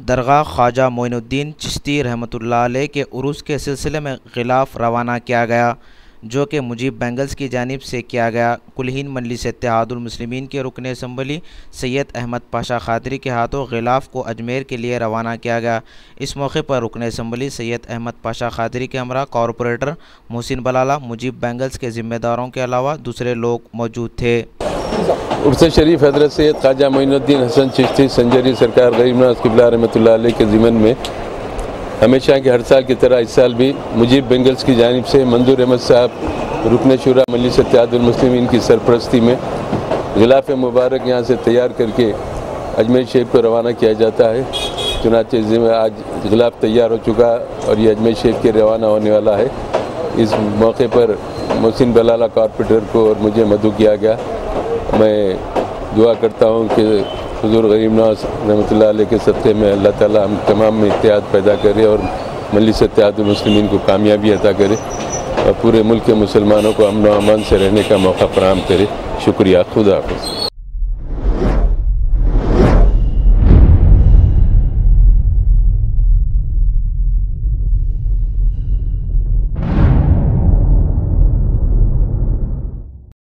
दरगाह ख्वाजा मोइनुद्दीन चिश्ती रहमतुल्लाह अलैह के उरूस के सिलसिले में गिलाफ रवाना किया गया, जो कि मुजीब बैंगल्स की जानिब से किया गया। कुलहीन मजलिस इत्तेहादुल मुस्लिमीन के रुकन असम्बली सैयद अहमद पाशा खादरी के हाथों गिलाफ को अजमेर के लिए रवाना किया गया। इस मौके पर रुकन असम्बली सैयद अहमद पाशा खादरी के हमरा कॉरपोरेटर मोहसिन बलाला, मुजीब बैंगल्स के ज़िम्मेदारों के अलावा दूसरे लोग मौजूद थे। उर्स शरीफ हज़रत सैयद ख्वाजा मोइनुद्दीन हसन चिश्ती संजरी सरकार गरीब नवाज़ क़िबला रहमतुल्लाह अलैह के ज़िमन में हमेशा के हर साल की तरह इस साल भी मुजीब बैंगल्स की जानिब से मंजूर अहमद साहब रुकन शुरा मजलिस इत्तेहादुल मुस्लिमीन की सरपरस्ती में गिलाफ मुबारक यहाँ से तैयार करके अजमेर शरीफ को रवाना किया जाता है। चुनाचे आज गिलाफ तैयार हो चुका और ये अजमेर शरीफ के रवाना होने वाला है। इस मौके पर मोहसिन बलाला कॉरपोरेटर को और मुझे मदऊ किया गया। मैं दुआ करता हूँ कि हुज़ूर गरीब नवाज़ रहमतुल्लाह अलैह के सत्ते में अल्लाह ताला हम तमाम में इत्तेहाद पैदा करे और मजलिस इत्तेहादुल मुस्लिमीन को कामयाबी अता करे और पूरे मुल्क के मुसलमानों को अमन व अमान से रहने का मौका फराहम करे। शुक्रिया। खुदा हाफ़िज़।